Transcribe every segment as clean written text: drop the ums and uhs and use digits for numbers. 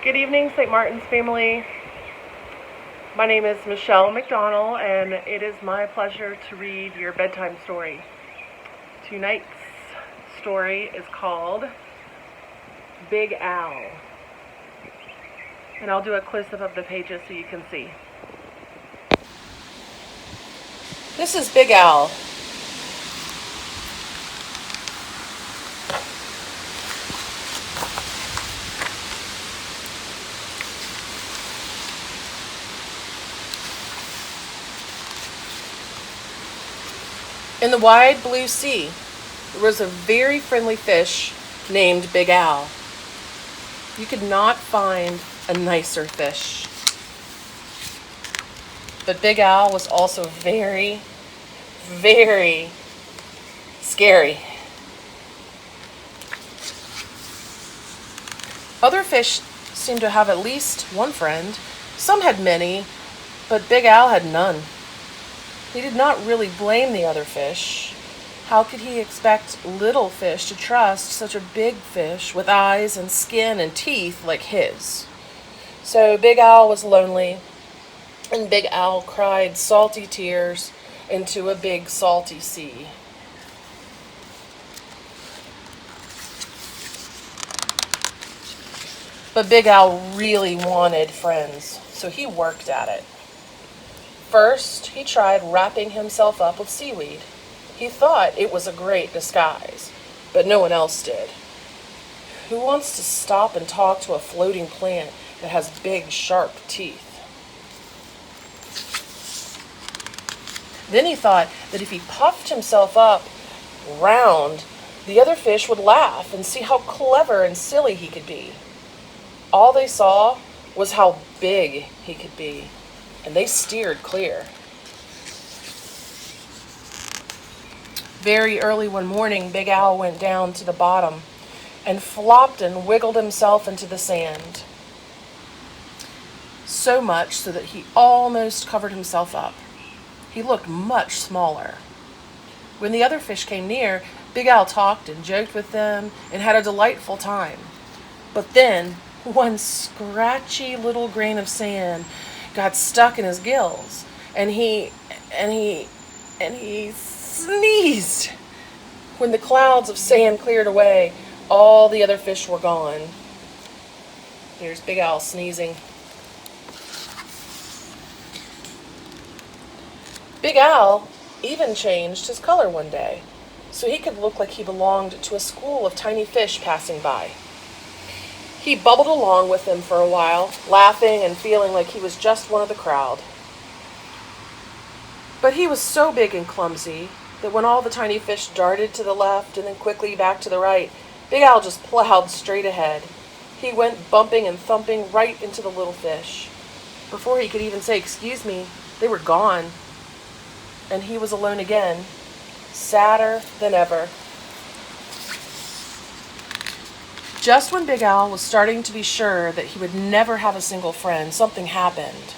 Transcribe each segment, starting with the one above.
Good evening, St. Martin's family. My name is Michelle McDonald, and it is my pleasure to read your bedtime story. Tonight's story is called Big Al. And I'll do a close-up of the pages so you can see. This is Big Al. In the wide blue sea, there was a very friendly fish named Big Al. You could not find a nicer fish. But Big Al was also very, very scary. Other fish seemed to have at least one friend. Some had many, but Big Al had none. He did not really blame the other fish. How could he expect little fish to trust such a big fish with eyes and skin and teeth like his? So Big Al was lonely, and Big Al cried salty tears into a big salty sea. But Big Al really wanted friends, so he worked at it. First, he tried wrapping himself up with seaweed. He thought it was a great disguise, but no one else did. Who wants to stop and talk to a floating plant that has big, sharp teeth? Then he thought that if he puffed himself up round, the other fish would laugh and see how clever and silly he could be. All they saw was how big he could be, and they steered clear. Very early one morning, Big Al went down to the bottom and flopped and wiggled himself into the sand. So much so that he almost covered himself up. He looked much smaller. When the other fish came near, Big Al talked and joked with them and had a delightful time. But then, one scratchy little grain of sand got stuck in his gills, and he sneezed. When the clouds of sand cleared away, all the other fish were gone. Here's Big Al sneezing. Big Al even changed his color one day, so he could look like he belonged to a school of tiny fish passing by. He bubbled along with them for a while, laughing and feeling like he was just one of the crowd. But he was so big and clumsy that when all the tiny fish darted to the left and then quickly back to the right, Big Al just plowed straight ahead. He went bumping and thumping right into the little fish. Before he could even say, "Excuse me," they were gone. And he was alone again, sadder than ever. Just when Big Al was starting to be sure that he would never have a single friend, something happened.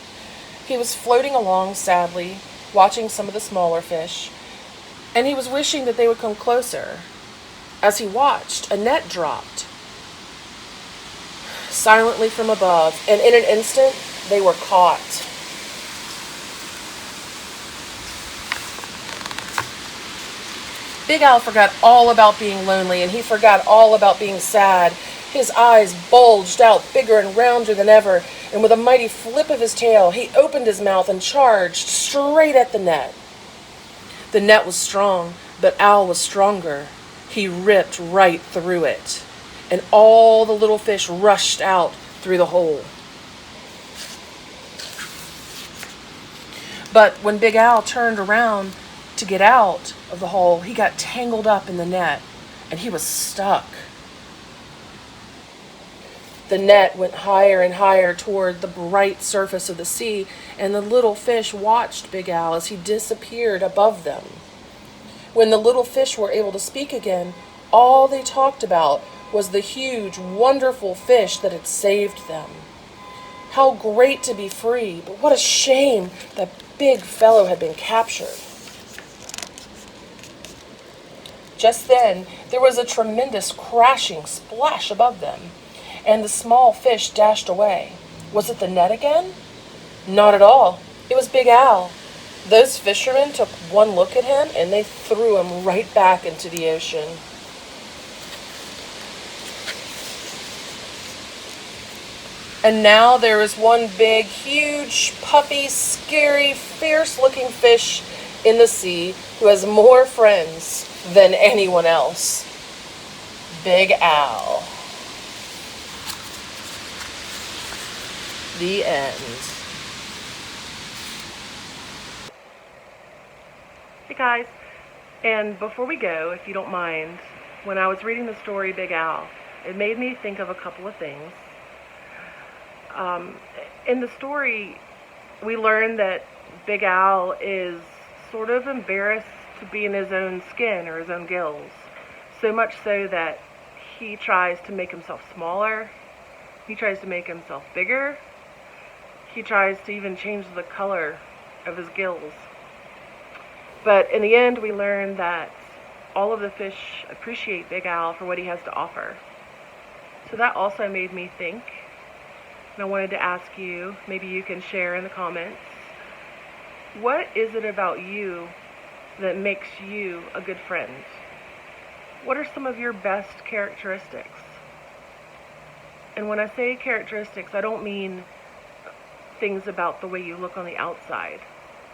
He was floating along sadly, watching some of the smaller fish, and he was wishing that they would come closer. As he watched, a net dropped silently from above, and in an instant, they were caught. Big Al forgot all about being lonely, and he forgot all about being sad. His eyes bulged out bigger and rounder than ever, and with a mighty flip of his tail, he opened his mouth and charged straight at the net. The net was strong, but Al was stronger. He ripped right through it, and all the little fish rushed out through the hole. But when Big Al turned around to get out of the hole, he got tangled up in the net, and he was stuck. The net went higher and higher toward the bright surface of the sea, and the little fish watched Big Al as he disappeared above them. When the little fish were able to speak again, all they talked about was the huge, wonderful fish that had saved them. How great to be free, but what a shame that big fellow had been captured. Just then, there was a tremendous crashing splash above them, and the small fish dashed away. Was it the net again? Not at all. It was Big Al. Those fishermen took one look at him and they threw him right back into the ocean. And now there is one big, huge, puffy, scary, fierce-looking fish in the sea who has more friends than anyone else. Big Al. The end. Hey guys, and before we go, if you don't mind, when I was reading the story Big Al, it made me think of a couple of things. In the story, we learn that Big Al is sort of embarrassed to be in his own skin or his own gills, so much so that he tries to make himself smaller, he tries to make himself bigger, he tries to even change the color of his gills. But in the end, we learn that all of the fish appreciate Big Al for what he has to offer. So that also made me think. And I wanted to ask you, maybe you can share in the comments, what is it about you that makes you a good friend? What are some of your best characteristics? And when I say characteristics, I don't mean things about the way you look on the outside.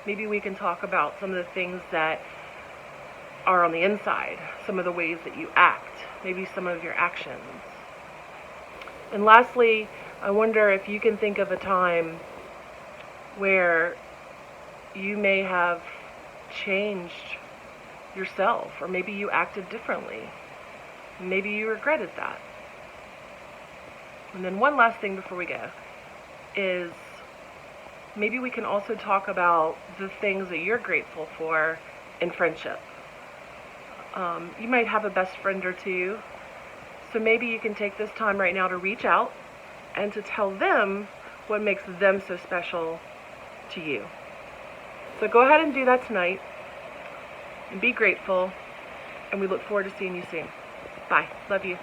Maybe we can talk about some of the things that are on the inside, some of the ways that you act, maybe some of your actions. And lastly, I wonder if you can think of a time where you may have changed yourself, or maybe you acted differently. Maybe you regretted that. And then one last thing before we go is maybe we can also talk about the things that you're grateful for in friendship. You might have a best friend or two, so maybe you can take this time right now to reach out and to tell them what makes them so special to you. So go ahead and do that tonight, and be grateful, and we look forward to seeing you soon. Bye. Love you.